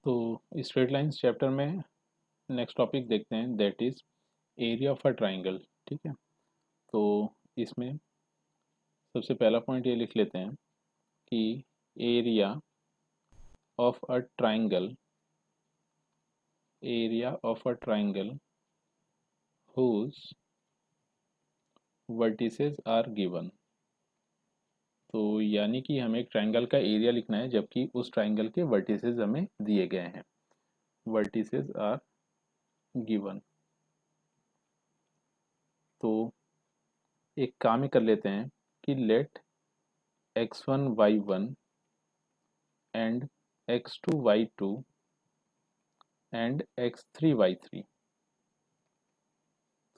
तो straight lines chapter में next topic देखते हैं, that is area of a triangle. ठीक है, तो इसमें सबसे पहला पॉइंट ये लिख लेते हैं कि area of a triangle, area of a triangle whose vertices are given. तो यानी कि हमें एक ट्राइंगल का एरिया लिखना है जबकि उस ट्राइंगल के वर्टिसेस हमें दिए गए हैं। Vertices are given. तो एक काम ही कर लेते हैं कि late x1 y1 and x2 y2 and x3 y3।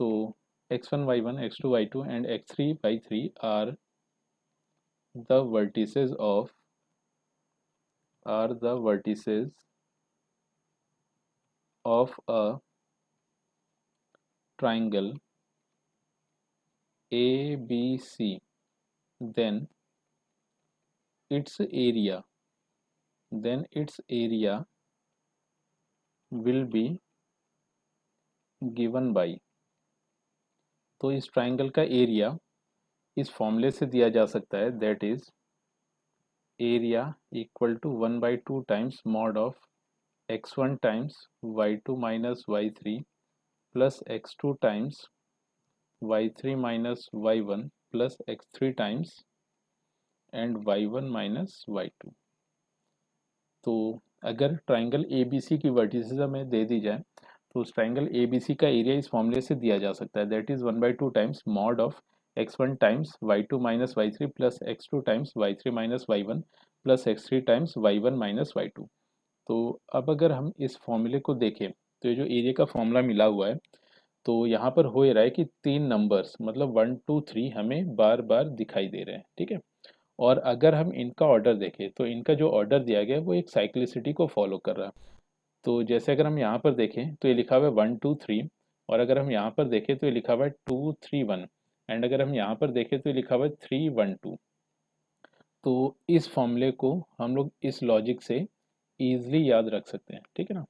तो x1 y1 x2 y2 and x3 y3 are the vertices of a triangle ABC. then its area will be given by। तो इस ट्राइंगल का area इस फॉर्मूले से दिया जा सकता है, that is area equal to 1/2 times mod of x1 times y2 minus y3 plus x2 times y3 minus y1 plus x3 times and y1 minus y2। तो अगर ट्राइंगल ABC की वर्टिसेस हमें दे दी जाए तो उस ट्राइंगल ABC का area इस फॉर्मूले से दिया जा सकता है, that is 1/2 times mod of x1 times y2 minus y3 plus x2 times y3 minus y1 plus x3 times y1 minus y2। तो अब अगर हम इस फॉर्मूले को देखें तो ये जो एरिया का फॉर्मूला मिला हुआ है, तो यहाँ पर हो रहा है कि तीन नंबर्स मतलब 1 2 3 हमें बार बार दिखाई दे रहे हैं। ठीक है, और अगर हम इनका ऑर्डर देखें तो इनका जो ऑर्डर दिया गया है वो एक साइक्लिसिटी को फॉलो कर रहा है। तो जैसे अगर हम यहाँ पर देखें तो ये लिखा हुआ है 1 2 3, और अगर हम यहाँ पर देखें तो ये लिखा हुआ है 2 3 1, एंड अगर हम यहाँ पर देखें तो ये लिखा हुआ है 3 1 2। तो इस फॉर्मूले को हम लोग इस लॉजिक से ईजिली याद रख सकते हैं। ठीक है ना,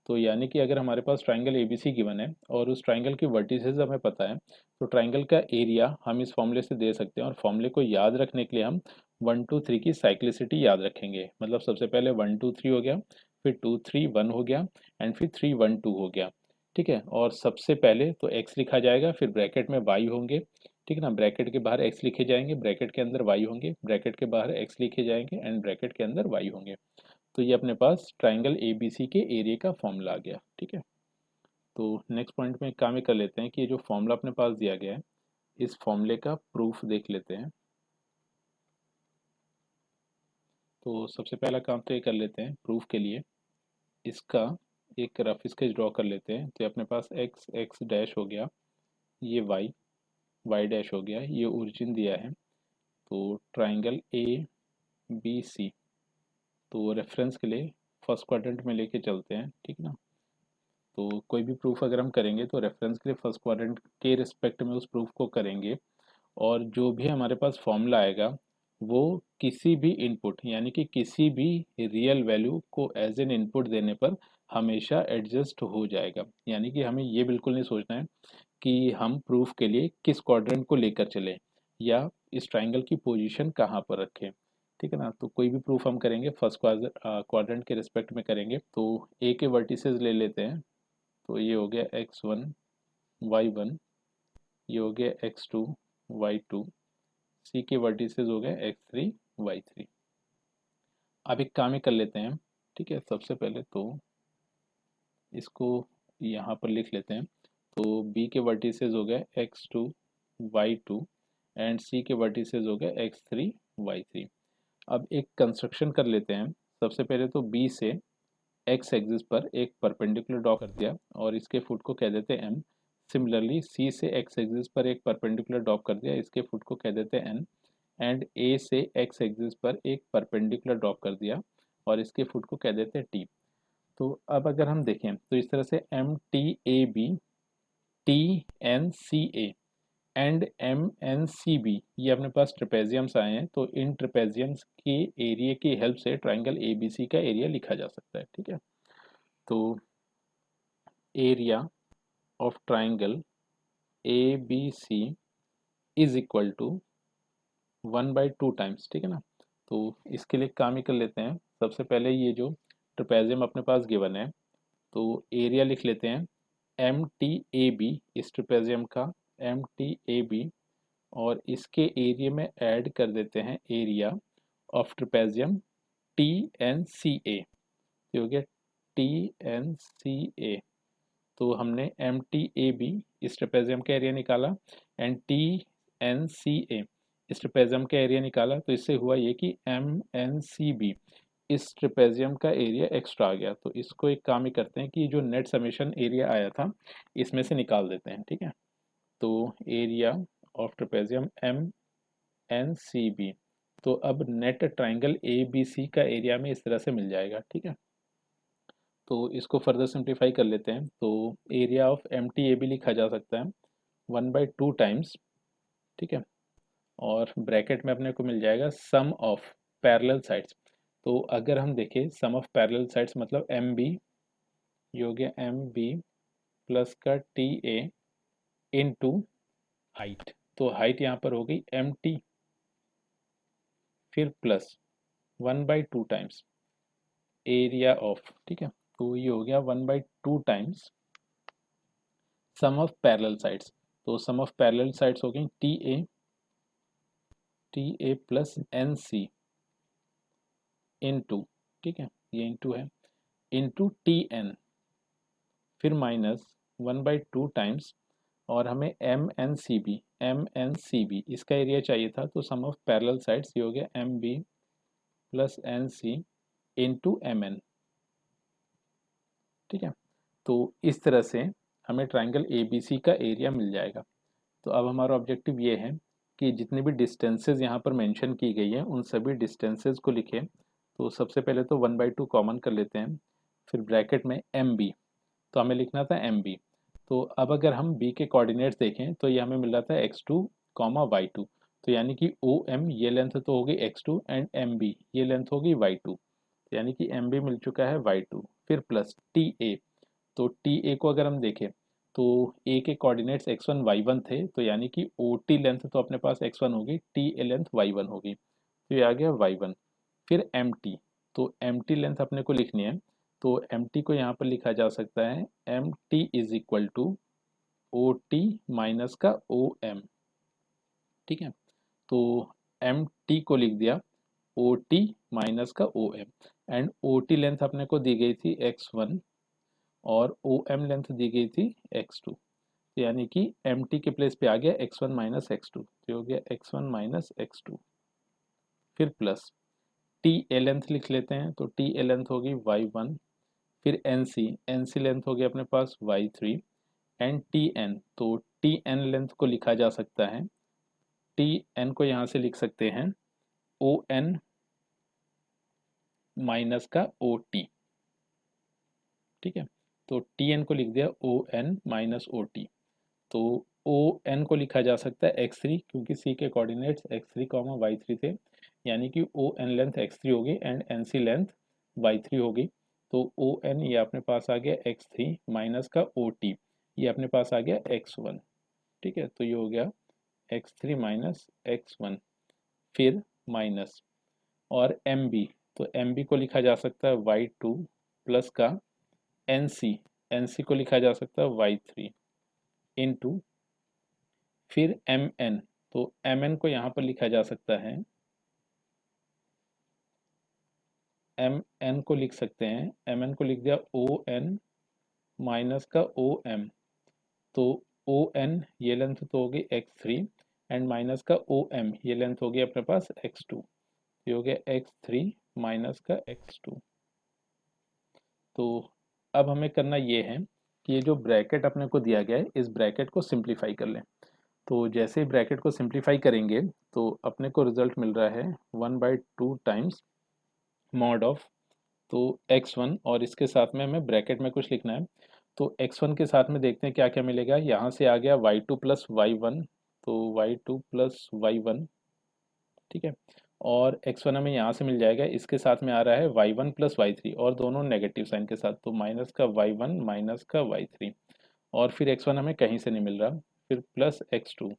तो यानी कि अगर हमारे पास ट्राइंगल ABC गिवन है और उस ट्राइंगल की वर्टिसेस हमें पता है, तो ट्राइंगल का एरिया हम इस फॉर्मूले से दे सकते हैं, और फॉर्मूले को याद रखने के लिए हम 1 2 3 की साइक्लिसिटी याद रखेंगे। मतलब सबसे पहले 1 2 3 हो गया, फिर 2 3 1 हो गया, एंड फिर 3 1 2 हो गया। ठीक है, और सबसे पहले तो x लिखा जाएगा, फिर ब्रैकेट में y होंगे। ठीक है ना, ब्रैकेट के बाहर x लिखे जाएंगे, ब्रैकेट के अंदर y होंगे, ब्रैकेट के बाहर x लिखे जाएंगे एंड ब्रैकेट के अंदर y होंगे। तो ये अपने पास ट्राइंगल ABC के एरिया का फॉर्मूला आ गया। ठीक है, तो नेक्स्ट पॉइंट में काम ये कर लेते हैं कि ये जो फॉर्मूला अपने पास दिया गया है इस फॉर्मूले का प्रूफ देख लेते हैं। तो सबसे पहला काम तो ये कर लेते हैं, प्रूफ के लिए इसका एक रफ स्केच ड्रॉ कर लेते हैं। तो ये अपने पास x डैश हो गया, ये y डैश हो गया, ये ओरिजिन दिया है। तो ट्राइंगल ABC, तो रेफरेंस के लिए फर्स्ट क्वाड्रेंट में लेके चलते हैं। ठीक ना, तो कोई भी प्रूफ अगर हम करेंगे तो रेफरेंस के लिए फर्स्ट क्वाड्रेंट के रिस्पेक्ट में उस प्रूफ को करेंगे, और जो भी हमारे पास फॉर्मूला आएगा वो किसी भी इनपुट यानी कि किसी भी रियल वैल्यू को एज एन इनपुट देने पर हमेशा एडजस्ट हो जाएगा। यानी कि हमें ये बिल्कुल नहीं सोचना है कि हम प्रूफ के लिए किस क्वाड्रेंट को लेकर चले या इस ट्राइंगल की पोजीशन कहाँ पर रखें। ठीक है ना, तो कोई भी प्रूफ हम करेंगे फर्स्ट क्वाड्रेंट के रिस्पेक्ट में करेंगे। तो ए के वर्टिसेस ले लेते हैं, तो ये हो गया x1 y1, ये हो गया x2 y2, सी के वर्टिसेस हो गए x3 y3। अब एक काम ही कर लेते हैं। ठीक है, सबसे पहले तो इसको यहाँ पर लिख लेते हैं। तो बी के वर्टिसेस हो गए x2 y2 एंड सी के वर्टिसेस हो गए x3 y3। अब एक कंस्ट्रक्शन कर लेते हैं। सबसे पहले तो बी से एक्स एक्सिस पर एक परपेंडिकुलर ड्रॉ कर दिया और इसके फुट को कह देते हैं m। सिमिलरली सी से एक्स एक्सिस पर एक परपेंडिकुलर ड्रॉ कर दिया, इसके फुट को कह देते हैं n। एंड ए से एक्स एक्सिस पर एक परपेंडिकुलर ड्रॉप कर दिया और इसके फुट को कह देते हैं टी। तो अब अगर हम देखें तो इस तरह से M T A B, T N C A and M N C B, ये अपने पास ट्रेपेजियम्स आए हैं। तो इन ट्रेपेजियम्स के एरिया की हेल्प से ट्राइंगल ए बी सी का एरिया लिखा जा सकता है। ठीक है, तो area of triangle A B C is equal to 1/2 times, ठीक है ना। तो इसके लिए काम ही कर लेते हैं। सबसे पहले ये जो ट्रेपेजियम अपने पास गिवन है, तो एरिया लिख लेते हैं एम टी ए बी, इस ट्रेपेजियम का एम टी ए बी, और इसके एरिया में ऐड कर देते हैं area of trapezium T N C A. हो गया टी एन सी ए। तो हमने एम टी ए बी इस ट्रेपेजियम का एरिया निकाला, and T N C A इस ट्रेपेजियम का एरिया निकाला। तो इससे हुआ ये कि एम एन सी बी इस ट्रेपेजियम का एरिया एक्स्ट्रा आ गया। तो इसको एक काम ही करते हैं कि जो नेट समेशन एरिया आया था इसमें से निकाल देते हैं, ठीक है। तो area of trapezium M N C B, तो अब net triangle A B C का एरिया में इस तरह से मिल जाएगा, ठीक है। तो इसको फर्दर सिंप्लीफाई कर लेते हैं। तो area of M T A B लिखा जा सकता है 1/2 टाइम्स, ठीक है, और ब्रैकेट में अपने को मिल जाएगा सम ऑफ पैरेलल साइड्स। तो अगर हम देखें सम ऑफ पैरेलल साइड्स मतलब एम बी, ये हो गया एम बी प्लस का टी ए इनटू हाइट। तो हाइट यहाँ पर हो गई एम टी, फिर प्लस 1/2 टाइम्स एरिया ऑफ, ठीक है। तो ये हो गया 1/2 times sum of parallel sides. तो सम ऑफ पैरेलल साइड्स हो गई T A plus N C into, ठीक है, ये इनटू है, इनटू टी एन, फिर माइनस 1/2 टाइम्स, और हमें एम एन सी बी इसका एरिया चाहिए था। तो सम ऑफ पैरेलल साइड्स ये हो गया M B plus N C into M N, ठीक है। तो इस तरह से हमें ट्राइंगल ए बी सी का एरिया मिल जाएगा। तो अब हमारा ऑब्जेक्टिव ये है कि जितनी भी डिस्टेंसेज यहाँ पर मेंशन की गई हैं उन सभी डिस्टेंसेज को लिखें। तो सबसे पहले तो 1/2 कॉमन कर लेते हैं, फिर ब्रैकेट में एम बी, तो हमें लिखना था एम बी। तो अब अगर हम बी के कोऑर्डिनेट्स देखें तो ये हमें मिल रहा था x2 कॉमा y2। तो यानी कि ओ एम ये लेंथ तो होगी x2 एंड एम बी ये लेंथ होगी y2, यानी कि एम बी मिल चुका है y2। फिर प्लस टी ए, तो टी ए को अगर हम देखें तो ए के कोऑर्डिनेट्स x1 y1 थे, तो यानी कि ओ टी लेंथ तो अपने पास x1 होगी, टी ए लेंथ y1 होगी, तो ये आ गया y1। फिर एम टी, तो एम टी लेंथ अपने को लिखनी है। तो एम टी को यहाँ पर लिखा जा सकता है M T is equal to O T minus का ओ एम, ठीक है। तो एम टी को लिख दिया ओ टी माइनस का O M, and O T length अपने को दी गई थी x1 और ओ एम लेंथ दी गई थी x2। तो यानी कि एम टी के प्लेस पे आ गया x1 माइनस x2, तो हो गया x1 माइनस x2। फिर प्लस टी ए लेंथ लिख लेते हैं, तो टी ए लेंथ होगी y1। फिर एन सी लेंथ होगी अपने पास y3, एंड टी एन, तो टी एन लेंथ को लिखा जा सकता है, टी एन को यहाँ से लिख सकते हैं ओ एन माइनस का ओ टी, ठीक है। तो टी एन को लिख दिया O N minus O T. तो ओ एन को लिखा जा सकता है x3, क्योंकि सी के कोऑर्डिनेट्स x3 कॉमा y3 थे, यानी कि ओ एन लेंथ x3 होगी and N C length y3 होगी। तो ओ एन ये अपने पास आ गया x3 माइनस का ओ टी ये अपने पास आ गया x1, ठीक है। तो ये हो गया x3 माइनस x1, फिर माइनस और एम बी, तो एम बी को लिखा जा सकता है y2 प्लस का एन सी को लिखा जा सकता है y3 इनटू, फिर एम एन, तो एम एन को यहाँ पर लिखा जा सकता है, एम एन को लिख सकते हैं, एम एन को लिख दिया ओ एन माइनस का ओ एम। तो ओ एन ये लेंथ तो होगी x3 एंड माइनस का ओ एम ये लेंथ होगी अपने पास x2, ये हो गया x3 माइनस का x2। तो अब हमें करना ये है कि ये जो ब्रैकेट अपने को दिया गया है इस ब्रैकेट को सिंप्लीफाई कर लें। तो जैसे ही ब्रैकेट को सिंप्लीफाई करेंगे तो अपने को रिजल्ट मिल रहा है 1/2 टाइम्स मॉड ऑफ, तो x1, और इसके साथ में हमें ब्रैकेट में कुछ लिखना है। तो x1 के साथ में देखते हैं क्या क्या मिलेगा। यहाँ से आ गया y2 प्लस y1, तो y2 प्लस y1, ठीक है। और x1 हमें यहाँ से मिल जाएगा, इसके साथ में आ रहा है y1 प्लस y3 और दोनों नेगेटिव साइन के साथ, तो माइनस का y1 माइनस का y3 और फिर x1 हमें कहीं से नहीं मिल रहा, फिर प्लस x2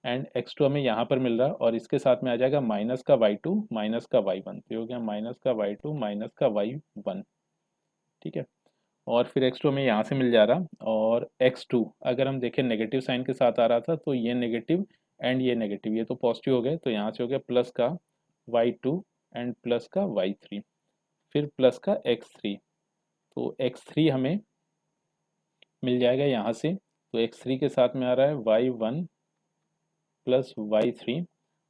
एंड x2 हमें यहाँ पर मिल रहा और इसके साथ में आ जाएगा माइनस का y2 माइनस का y1, तो ये हो गया माइनस का y2 माइनस का y1। ठीक है, और फिर x2 हमें यहाँ से मिल जा रहा और x2 अगर हम देखें नेगेटिव साइन के साथ आ रहा था, तो ये नेगेटिव एंड ये नेगेटिव, ये तो पॉजिटिव हो गए, तो यहाँ से हो गया प्लस का y2 एंड प्लस का y3, फिर प्लस का x3, तो x3 हमें मिल जाएगा यहाँ से, तो x3 के साथ में आ रहा है y1 प्लस y3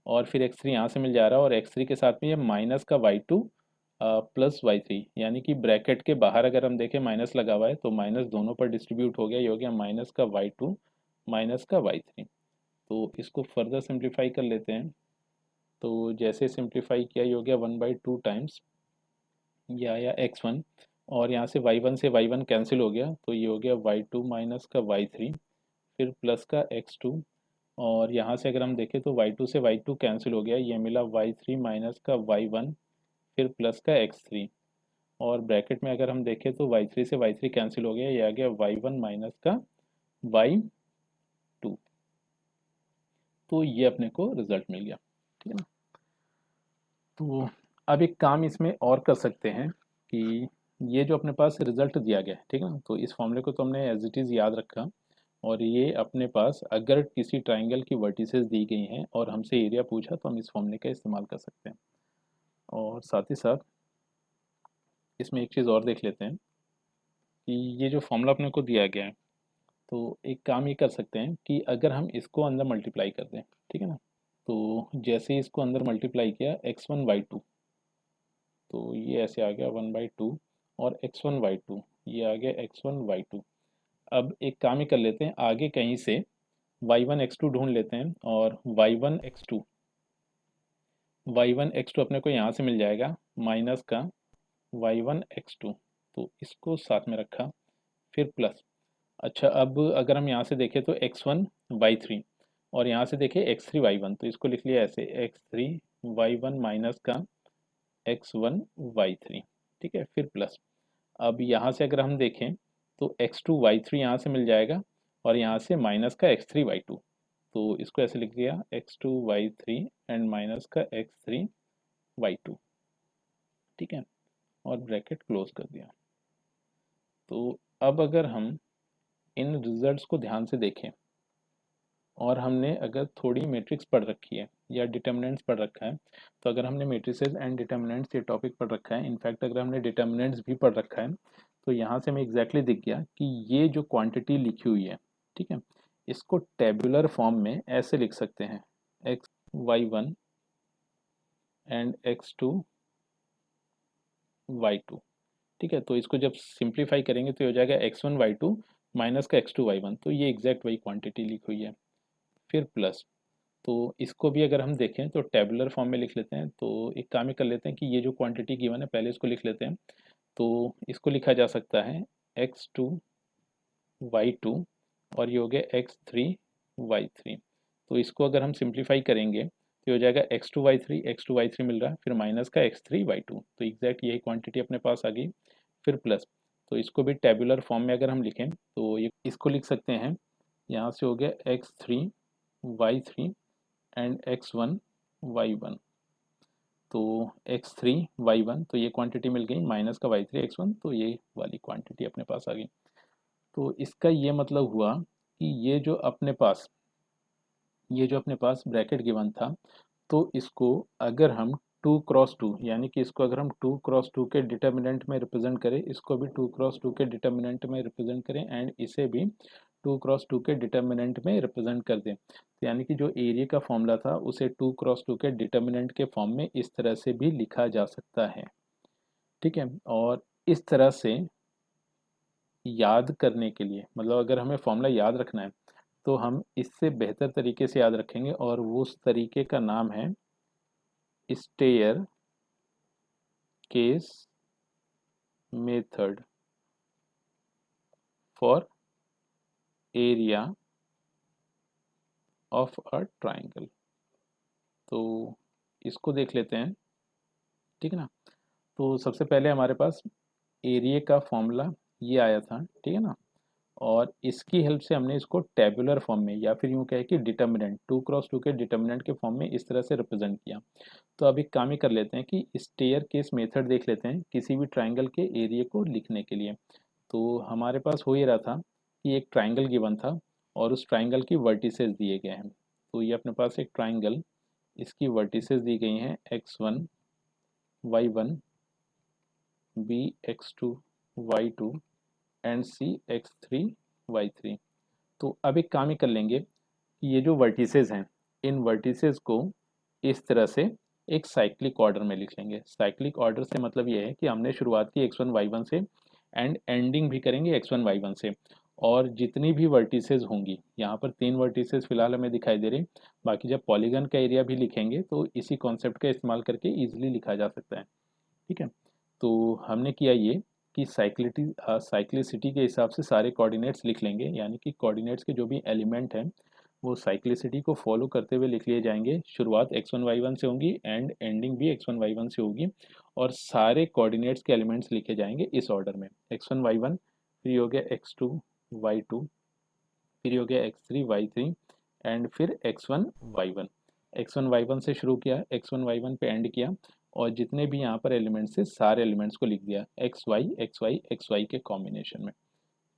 और फिर x3 यहाँ से मिल जा रहा है और x3 के साथ में ये माइनस का y2 प्लस y3, यानी कि ब्रैकेट के बाहर अगर हम देखें माइनस लगा हुआ है तो माइनस दोनों पर डिस्ट्रीब्यूट हो गया, ये हो गया माइनस का y2 माइनस का y3। तो इसको फर्दर सिंप्लीफाई कर लेते हैं, तो जैसे सिंप्लीफाई किया ये हो गया 1/2 टाइम्स या x1 और यहाँ से y1 से y1 कैंसिल हो गया, तो ये हो गया y2 माइनस का y3 फिर प्लस का x2 और यहाँ से अगर हम देखें तो y2 से y2 कैंसिल हो गया, ये मिला y3 माइनस का y1 फिर प्लस का x3 और ब्रैकेट में अगर हम देखें तो y3 से y3 कैंसिल हो गया, ये आ गया y1 माइनस का y2। तो ये अपने को रिजल्ट मिल गया। ठीक है ना, तो अब एक काम इसमें और कर सकते हैं कि ये जो अपने पास रिजल्ट दिया गया है, ठीक है ना, तो इस फॉर्मूले को तो हमने एज इट इज़ याद रखा और ये अपने पास अगर किसी ट्राइंगल की वर्टिसेस दी गई हैं और हमसे एरिया पूछा तो हम इस फॉर्मूले का इस्तेमाल कर सकते हैं। और साथ ही साथ इसमें एक चीज़ और देख लेते हैं कि ये जो फॉर्मूला अपने को दिया गया है, तो एक काम ये कर सकते हैं कि अगर हम इसको अंदर मल्टीप्लाई कर दें, ठीक है ना, तो जैसे ही इसको अंदर मल्टीप्लाई किया x1 y2, तो ये ऐसे आ गया 1/2 और x1 y2 ये आ गया x1 y2। अब एक काम ही कर लेते हैं, आगे कहीं से y1 x2 ढूंढ लेते हैं और y1 x2 अपने को यहाँ से मिल जाएगा माइनस का y1 x2, तो इसको साथ में रखा फिर प्लस। अच्छा, अब अगर हम यहाँ से देखें तो x1 y3 और यहाँ से देखें x3 y1, तो इसको लिख लिया ऐसे x3 y1 माइनस का x1 y3। ठीक है, फिर प्लस। अब यहाँ से अगर हम देखें तो x2 y3 यहाँ से मिल जाएगा और यहाँ से माइनस का x3 y2, तो इसको ऐसे लिख दिया x2 y3 एंड माइनस का x3 y2। ठीक है, और ब्रैकेट क्लोज कर दिया। तो अब अगर हम इन रिजल्ट्स को ध्यान से देखें और हमने अगर थोड़ी मैट्रिक्स पढ़ रखी है या डिटर्मिनेंट्स पढ़ रखा है, तो अगर हमने मैट्रिसेस एंड डिटर्मिनेंट्स ये टॉपिक पढ़ रखा है, इनफैक्ट अगर हमने डिटर्मिनेंट्स भी पढ़ रखा है, तो यहाँ से हमें एग्जैक्टली दिख गया कि ये जो क्वांटिटी लिखी हुई है, ठीक है, इसको टेबुलर फॉर्म में ऐसे लिख सकते हैं x1 एंड x2 y2। ठीक है, तो इसको जब सिंप्लीफाई करेंगे तो ये हो जाएगा x1 y2 माइनस का x2 y1, तो ये एग्जैक्ट वही क्वांटिटी लिखी हुई है। फिर प्लस, तो इसको भी अगर हम देखें तो टेबुलर फॉर्म में लिख लेते हैं, तो एक काम ही कर लेते हैं कि ये जो क्वांटिटी गिवन है पहले इसको लिख लेते हैं, तो इसको लिखा जा सकता है x2 y2 और ये हो गया x3 y3। तो इसको अगर हम सिंप्लीफाई करेंगे तो हो जाएगा x2 y3 मिल रहा है, फिर माइनस का x3 y2, तो एग्जैक्ट यही क्वांटिटी अपने पास आ गई। फिर प्लस, तो इसको भी टेबुलर फॉर्म में अगर हम लिखें तो ये इसको लिख सकते हैं, यहाँ से हो गया x3 y3 and x1 y1, तो x3 y1 तो ये क्वांटिटी मिल गई माइनस का y3 x1, तो ये वाली क्वांटिटी अपने पास आ गई। तो इसका ये मतलब हुआ कि ये जो अपने पास ब्रैकेट गिवन था, तो इसको अगर हम 2x2 यानी कि इसको अगर हम 2x2 के डिटर्मिनेंट में रिप्रेजेंट करें, इसको भी 2x2 के डिटर्मिनेंट में रिप्रेजेंट करें एंड इसे भी 2x2 के डिटर्मिनेंट में रिप्रेजेंट कर दें, तो यानी कि जो एरिया का फॉर्मूला था उसे 2x2 के डिटर्मिनेंट के फॉर्म में इस तरह से भी लिखा जा सकता है। ठीक है, और इस तरह से याद करने के लिए, मतलब अगर हमें फॉर्मूला याद रखना है तो हम इससे बेहतर तरीके से याद रखेंगे और वो उस तरीके का नाम है staircase method for area of a triangle. तो इसको देख लेते हैं, ठीक है ना। तो सबसे पहले हमारे पास एरिया का फॉर्मूला ये आया था, ठीक है ना, और इसकी हेल्प से हमने इसको टेबुलर फॉर्म में या फिर यूँ कहे कि डिटर्मिनेंट 2x2 के डिटर्मिनेंट के फॉर्म में इस तरह से रिप्रेजेंट किया। तो अब एक काम ही कर लेते हैं कि स्टेयर केस मेथड देख लेते हैं किसी भी ट्राइंगल के एरिया को लिखने के लिए। तो हमारे पास हो ही रहा था कि एक ट्राइंगल गिवन था और उस ट्राइंगल की वर्टिसेस दिए गए हैं। तो ये अपने पास एक ट्राइंगल, इसकी वर्टिसेस दी गई हैं x1 y1 b x2 y2 and C x3 y3। तो अब एक काम ही कर लेंगे कि ये जो वर्टिसेस हैं, इन वर्टिसेस को इस तरह से एक साइक्लिक ऑर्डर में लिख लेंगे। साइक्लिक ऑर्डर से मतलब ये है कि हमने शुरुआत की x1 y1 से एंड एंडिंग भी करेंगे x1 y1 से, और जितनी भी वर्टिसेस होंगी, यहाँ पर 3 वर्टिसेस फिलहाल हमें दिखाई दे रही, बाकी जब पॉलीगन का एरिया भी लिखेंगे तो इसी कॉन्सेप्ट का इस्तेमाल करके ईजिली लिखा जा सकता है, ठीक है। तो हमने किया ये कि साइक्लिसिटी के हिसाब से सारे कोऑर्डिनेट्स लिख लेंगे, यानी कि कोऑर्डिनेट्स के जो भी एलिमेंट हैं वो साइक्लिसिटी को फॉलो करते हुए लिख लिए जाएंगे। शुरुआत x1 y1 से होगी एंड एंडिंग भी x1 y1 से होगी, और सारे कोऑर्डिनेट्स के एलिमेंट्स लिखे जाएंगे इस ऑर्डर में। x1 y1, फिर हो गया x2 y2, फिर हो गया x3 y3 एंड फिर x1 y1। x1 y1 से शुरू किया, x1 y1 पे एंड किया, और जितने भी यहाँ पर एलिमेंट्स थे सारे एलिमेंट्स को लिख दिया xy के कॉम्बिनेशन में,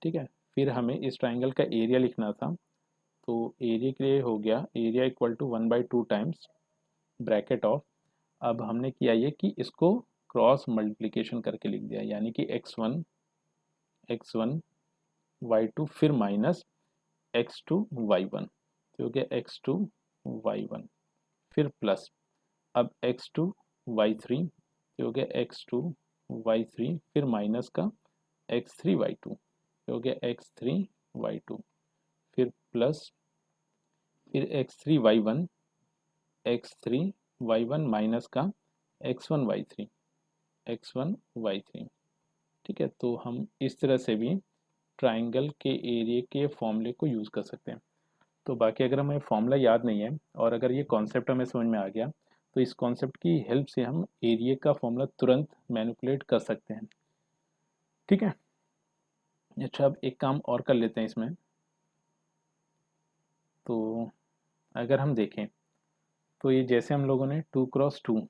ठीक है। फिर हमें इस ट्राइंगल का एरिया लिखना था। तो एरिया के लिए हो गया area equal to 1/2 times bracket of, अब हमने किया ये कि इसको क्रॉस मल्टीप्लिकेशन करके लिख दिया, यानी कि x1 y2 फिर माइनस x2 y1, तो हो गया x2 y1 फिर प्लस, अब x2 y3, तो हो गया x2 y3 फिर माइनस का x3 y2, तो हो गया x3 y2 फिर प्लस, फिर x3 y1 माइनस का x1 y3, ठीक है। तो हम इस तरह से भी ट्राइंगल के एरिया के फॉर्मूले को यूज़ कर सकते हैं। तो बाकी अगर हमें फॉर्मूला याद नहीं है और अगर ये कॉन्सेप्ट हमें समझ में आ गया तो इस कॉन्सेप्ट की हेल्प से हम एरिया का फॉर्मूला तुरंत मैनिपुलेट कर सकते हैं, ठीक है। अच्छा, अब एक काम और कर लेते हैं इसमें। तो अगर हम देखें तो ये जैसे हम लोगों ने 2x2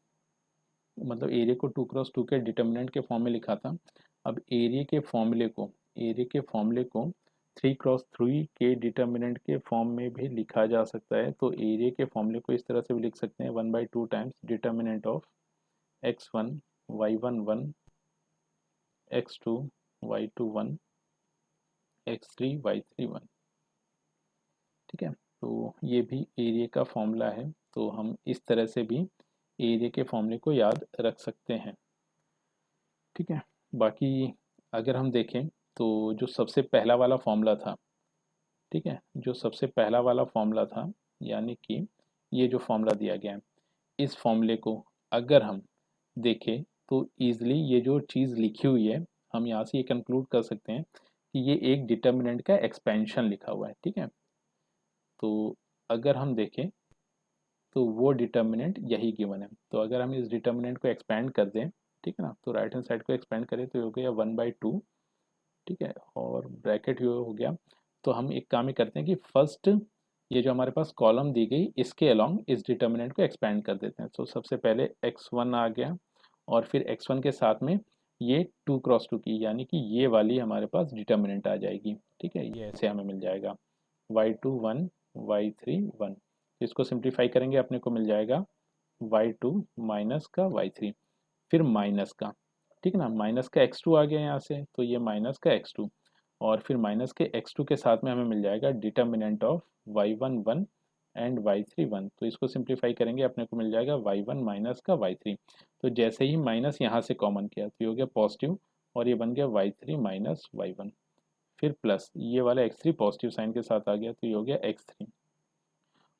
मतलब एरिया को 2x2 के डिटर्मिनेंट के फॉर्म में लिखा था, अब एरिया के फॉर्मूले को 3x3 के डिटर्मिनेंट के फॉर्म में भी लिखा जा सकता है। तो एरिया के फॉर्मूले को इस तरह से भी लिख सकते हैं 1/2 times determinant of x1 y1 1 x2 y2 1 x3 y3 1, ठीक है। तो ये भी एरिया का फॉर्मूला है, तो हम इस तरह से भी एरिया के फॉर्मूले को याद रख सकते हैं, ठीक है। बाकी अगर हम देखें तो जो सबसे पहला वाला फॉर्मूला था, ठीक है, जो सबसे पहला वाला फॉर्मूला था, यानी कि ये जो फॉर्मूला दिया गया है, इस फॉर्मूले को अगर हम देखें तो ईजिली ये जो चीज़ लिखी हुई है हम यहाँ से ये कंक्लूड कर सकते हैं कि ये एक डिटर्मिनेंट का एक्सपेंशन लिखा हुआ है, ठीक है। तो अगर हम देखें तो वो डिटर्मिनेंट यही गिवन है। तो अगर हम इस डिटर्मिनेंट को एक्सपेंड कर दें, ठीक है ना, तो राइट हैंड साइड को एक्सपेंड करें तो हो गया 1/2, ठीक है, और ब्रैकेट हो गया। तो हम एक काम ही करते हैं कि फर्स्ट ये जो हमारे पास कॉलम दी गई इसके अलोंग इस डिटर्मिनेंट को एक्सपेंड कर देते हैं। तो सबसे पहले x1 आ गया और फिर x1 के साथ में ये 2x2 की, यानी कि ये वाली हमारे पास डिटर्मिनेंट आ जाएगी, ठीक है। ये ऐसे हमें मिल जाएगा y2 1 y3 1, इसको सिंप्लीफाई करेंगे अपने को मिल जाएगा y2 माइनस का y3 फिर माइनस का, ठीक है ना, माइनस का x2 आ गया यहाँ से, तो ये माइनस का x2 और फिर माइनस के x2 के साथ में हमें मिल जाएगा determinant of y1 1 and y3 1, तो इसको सिंप्लीफाई करेंगे अपने को मिल जाएगा y1 माइनस का y3। तो जैसे ही माइनस यहाँ से कॉमन किया तो ये हो गया पॉजिटिव और ये बन गया y3 माइनस y1, फिर प्लस ये वाला x3 पॉजिटिव साइन के साथ आ गया तो ये हो गया x3,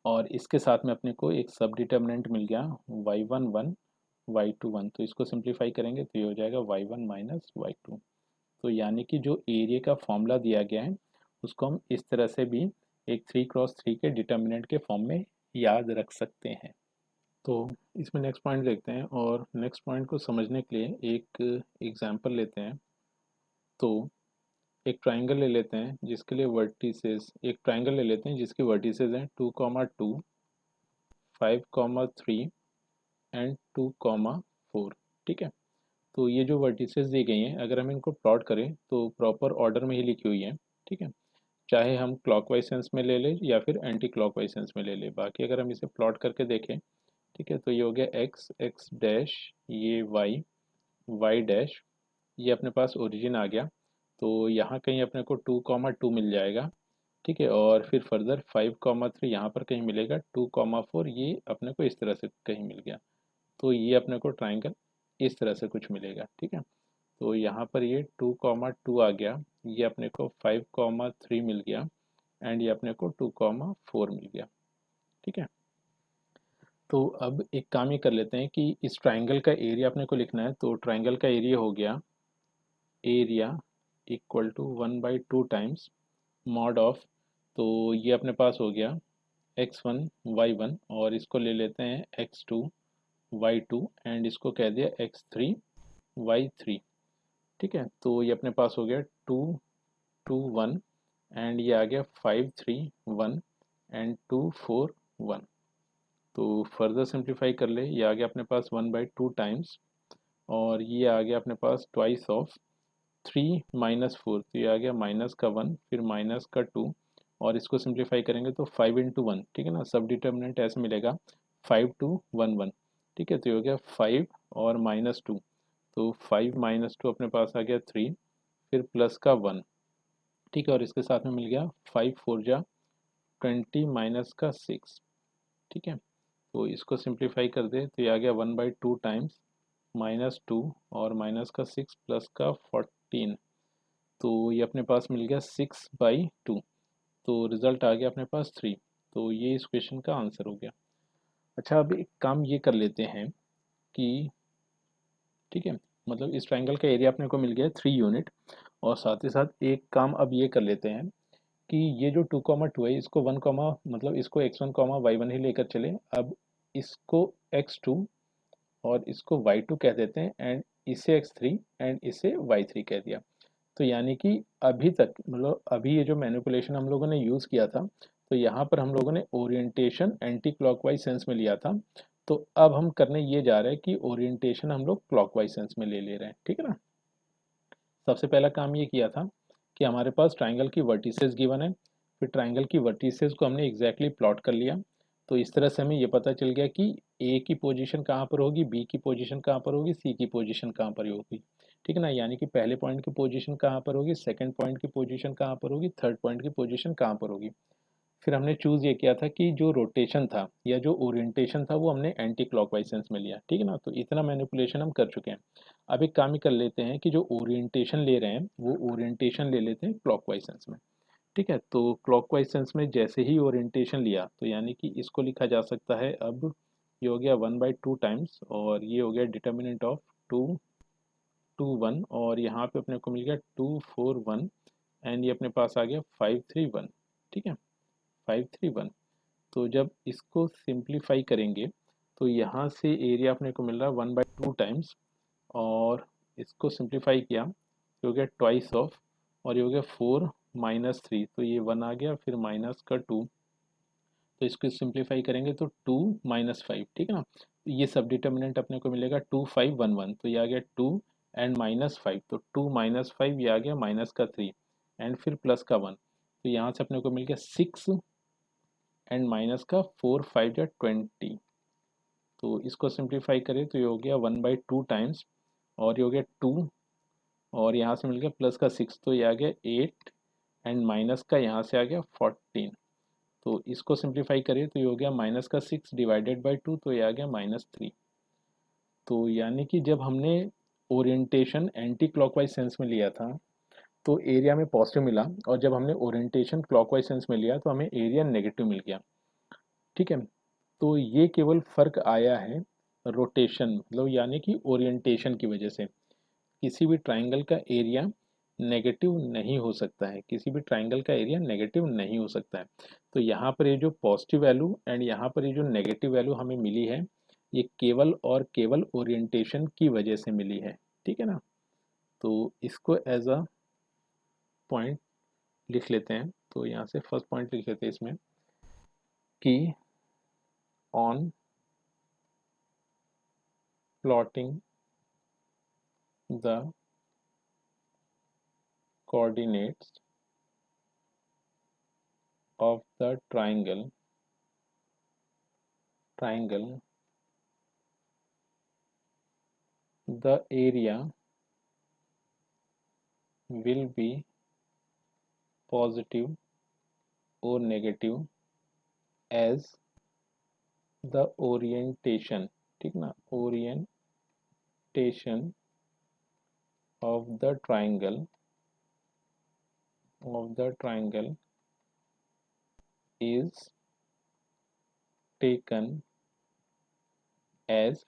और इसके साथ में अपने को एक सब डिटर्मिनेंट मिल गया y1 1 y2 1, तो इसको सिंप्लीफाई करेंगे तो ये हो जाएगा y1 माइनस y2। तो यानी कि जो एरिया का फॉर्मूला दिया गया है उसको हम इस तरह से भी एक 3x3 के डिटर्मिनेंट के फॉर्म में याद रख सकते हैं। तो इसमें नेक्स्ट पॉइंट देखते हैं, और नेक्स्ट पॉइंट को समझने के लिए एक एग्जांपल लेते हैं। तो एक ट्राइंगल ले लेते हैं जिसके लिए वर्टिसेस, एक ट्राइंगल ले लेते हैं जिसके वर्टिसेस हैं 2,2, 5,3 एंड 2,4। ठीक है, तो ये जो वर्टिसेस दी गई हैं, अगर हम इनको प्लॉट करें तो प्रॉपर ऑर्डर में ही लिखी हुई है। ठीक है, चाहे हम क्लॉकवाइज सेंस में ले लें या फिर एंटी क्लॉकवाइज सेंस में ले लें। बाकी अगर हम इसे प्लॉट करके देखें, ठीक है, तो ये हो गया एक्स, एक्स डैश, ये वाई, वाई डैश, ये अपने पास ओरिजिन आ गया। तो यहाँ कहीं अपने को 2,2 मिल जाएगा। ठीक है, और फिर फर्दर 5,3 यहाँ पर कहीं मिलेगा, 2,4 ये अपने को इस तरह से कहीं मिल गया। तो ये अपने को ट्राइंगल इस तरह से कुछ मिलेगा। ठीक है, तो यहाँ पर ये 2,2 आ गया, ये अपने को 5,3 मिल गया, एंड ये अपने को 2,4 मिल गया। ठीक है, तो अब एक काम ये कर लेते हैं कि इस ट्राइंगल का एरिया अपने को लिखना है। तो ट्राइंगल का एरिया हो गया, area equal to 1/2 times mod of, तो ये अपने पास हो गया x1 y1, और इसको ले लेते हैं x2 y2, एंड इसको कह दिया x3 y3। ठीक है, तो ये अपने पास हो गया 2, 2, 1, एंड ये आ गया 5, 3, 1 एंड 2, 4, 1। तो फर्दर सिंप्लीफाई कर ले, ये आ गया अपने पास 1/2 टाइम्स, और ये आ गया अपने पास ट्वाइस ऑफ 3 - 4, तो ये आ गया -1, फिर -2, और इसको सिंप्लीफाई करेंगे तो 5 × 1। ठीक है ना, सब डिटर्मिनेंट ऐसे मिलेगा 5, 2, 1, 1। ठीक है, तो ये हो गया 5 और -2, तो 5 - 2 अपने पास आ गया 3, फिर प्लस का 1। ठीक है, और इसके साथ में मिल गया 5 × 4 = 20 माइनस का 6। ठीक है, तो इसको सिंप्लीफाई कर दे तो ये आ गया 1/2 टाइम्स -2 और माइनस का 6 प्लस का 14। तो ये अपने पास मिल गया 6/2। तो रिजल्ट आ गया अपने पास 3। तो ये इस क्वेश्चन का आंसर हो गया। अच्छा, अब एक काम ये कर लेते हैं कि, ठीक है, मतलब इस ट्राइंगल का एरिया अपने को मिल गया 3 यूनिट, और साथ ही साथ एक काम अब ये कर लेते हैं कि ये जो 2,2 है, इसको 1, मतलब इसको x1, y1 ही लेकर चले। अब इसको x2 और इसको y2 कह देते हैं, एंड इसे x3 एंड इसे y3 कह दिया। तो यानी कि अभी तक, मतलब अभी ये जो मैनिपुलेशन हम लोगों ने यूज़ किया था, तो यहाँ पर हम लोगों ने ओरिएंटेशन एंटी क्लॉकवाइज सेंस में लिया था। तो अब हम करने ये जा रहे हैं कि ओरिएंटेशन हम लोग क्लॉकवाइज सेंस में ले ले रहे हैं। ठीक है ना, सबसे पहला काम ये किया था कि हमारे पास ट्राइंगल की वर्टिसेस गिवन है, फिर ट्राइंगल की वर्टिसेस को हमने एग्जैक्टली प्लॉट कर लिया। तो इस तरह से हमें ये पता चल गया कि ए की पोजीशन कहाँ पर होगी, बी की पोजीशन कहाँ पर होगी, सी की पोजीशन कहाँ पर होगी। ठीक है ना, यानी कि पहले पॉइंट की पोजीशन कहाँ पर होगी, सेकंड पॉइंट की पोजीशन कहाँ पर होगी, थर्ड पॉइंट की पोजीशन कहाँ पर होगी। फिर हमने चूज़ ये किया था कि जो रोटेशन था या जो ओरिएंटेशन था वो हमने एंटी क्लॉकवाइज सेंस में लिया। ठीक है ना, तो इतना मैनिपुलेशन हम कर चुके हैं। अब एक काम ही कर लेते हैं कि जो ओरिएंटेशन ले रहे हैं वो ओरिएंटेशन ले लेते हैं क्लॉकवाइज सेंस में। ठीक है, तो क्लॉकवाइज सेंस में जैसे ही ओरिएंटेशन लिया, तो यानी कि इसको लिखा जा सकता है, अब ये हो गया 1/2 टाइम्स, और ये हो गया डिटर्मिनेंट ऑफ 2, 2, 1, और यहाँ पे अपने को मिल गया 2, 4, 1, एंड ये अपने पास आ गया 5, 3, 1। ठीक है, 5, 3, 1। तो जब इसको सिंप्लीफाई करेंगे तो यहाँ से एरिया अपने को मिल रहा है 1/2 टाइम्स, और इसको सिंप्लीफाई किया तो हो गया ट्वाइस ऑफ, और ये हो गया 4 - 3, तो ये 1 आ गया, फिर माइनस का 2। तो इसको सिंप्लीफाई करेंगे तो 2 - 5। ठीक है ना, तो ये सब डिटर्मिनेंट अपने को मिलेगा 2, 5, 1, 1, तो ये आ गया 2 एंड -5, तो 2 - 5 ये आ गया माइनस का 3, एंड फिर प्लस का 1। तो यहाँ से अपने को मिल गया 6 एंड माइनस का 4, 5 = 20। तो इसको सिंप्लीफाई करें तो ये हो गया 1/2 टाइम्स, और ये हो गया 2, और यहाँ से मिल गया प्लस का 6, तो ये आ गया 8, एंड माइनस का यहाँ से आ गया 14। तो इसको सिंप्लीफाई करें तो ये हो गया -6 डिवाइडेड बाई 2, तो ये आ गया -3। तो यानी कि जब हमने ओरिएंटेशन एंटी क्लॉकवाइज सेंस में लिया था तो एरिया में पॉजिटिव मिला, और जब हमने ओरिएंटेशन क्लॉकवाइज सेंस में लिया तो हमें एरिया नेगेटिव मिल गया। ठीक है, तो ये केवल फर्क आया है रोटेशन, मतलब यानी कि ओरिएंटेशन की वजह से। किसी भी ट्राइंगल का एरिया नेगेटिव नहीं हो सकता है, किसी भी ट्राइंगल का एरिया नेगेटिव नहीं हो सकता है। तो यहाँ पर ये जो पॉजिटिव वैल्यू एंड यहाँ पर ये जो नेगेटिव वैल्यू हमें मिली है, ये केवल और केवल ओरिएंटेशन की वजह से मिली है, ठीक है ना। तो इसको एज अ पॉइंट लिख लेते हैं। तो यहाँ से फर्स्ट पॉइंट लिख लेते हैं इसमें कि on plotting the coordinates of the triangle the area will be positive or negative as the orientation, ठीक ना, orientation of the triangle is taken as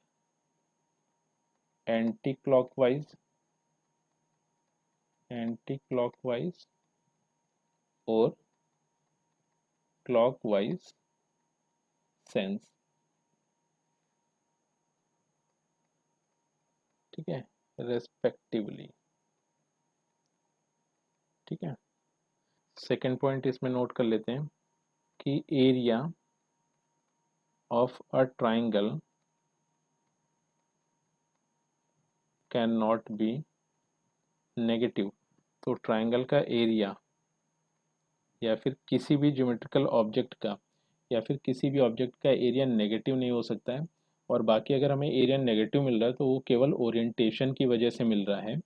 anti-clockwise or clockwise sense, ठीक है, रेस्पेक्टिवली, ठीक है। सेकेंड पॉइंट इसमें note कर लेते हैं कि area of a triangle can not be negative. तो ट्राइंगल का एरिया या फिर किसी भी ज्योमेट्रिकल ऑब्जेक्ट का या फिर किसी भी ऑब्जेक्ट का एरिया नेगेटिव नहीं हो सकता है। और बाकी अगर हमें एरिया नेगेटिव मिल रहा है तो वो केवल ओरिएंटेशन की वजह से मिल रहा है।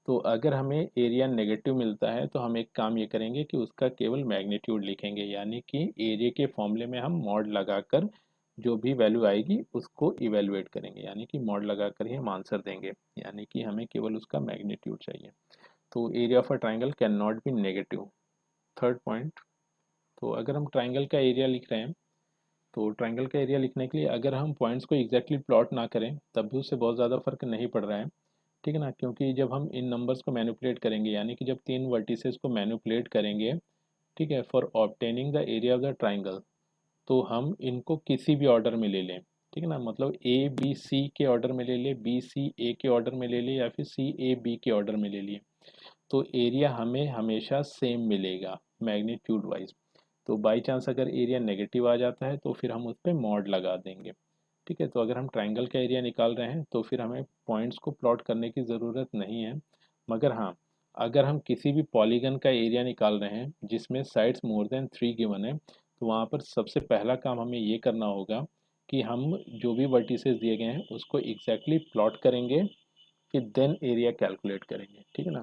तो अगर हमें एरिया नेगेटिव मिलता है तो हम एक काम ये करेंगे कि उसका केवल मैग्नीट्यूड लिखेंगे, यानी कि एरिया के फॉर्मूले में हम मॉड लगाकर जो भी वैल्यू आएगी उसको इवेलुएट करेंगे, यानी कि मॉड लगाकर ही हम आंसर देंगे, यानी कि हमें केवल उसका मैग्नीट्यूड चाहिए। तो area of a triangle can not be negative. Third point, तो अगर हम ट्राइंगल का एरिया लिख रहे हैं तो ट्राइंगल का एरिया लिखने के लिए अगर हम पॉइंट्स को एग्जैक्टली प्लॉट ना करें तब भी उससे बहुत ज़्यादा फर्क नहीं पड़ रहा है, ठीक है ना। क्योंकि जब हम इन नंबर्स को मैनिपुलेट करेंगे, यानी कि जब तीन वर्टिसेस को मैनिपुलेट करेंगे, ठीक है, for obtaining the area of the triangle, तो हम इनको किसी भी ऑर्डर में ले लें, ठीक है ना। मतलब ए बी सी के ऑर्डर में ले ले, बी सी ए के ऑर्डर में ले ले, या फिर सी ए बी के ऑर्डर में ले लिए, तो एरिया हमें हमेशा सेम मिलेगा मैग्नीट्यूड वाइज। तो बाई चांस अगर एरिया नेगेटिव आ जाता है तो फिर हम उस पर मॉड लगा देंगे, ठीक है। तो अगर हम ट्राइंगल का एरिया निकाल रहे हैं तो फिर हमें पॉइंट्स को प्लॉट करने की ज़रूरत नहीं है। मगर हाँ, अगर हम किसी भी पॉलीगन का एरिया निकाल रहे हैं जिसमें साइड्स मोर देन 3 गिवन है, तो वहाँ पर सबसे पहला काम हमें ये करना होगा कि हम जो भी वर्टिसेस दिए गए हैं उसको एग्जैक्टली प्लॉट करेंगे, फिर देन एरिया कैलकुलेट करेंगे, ठीक है ना।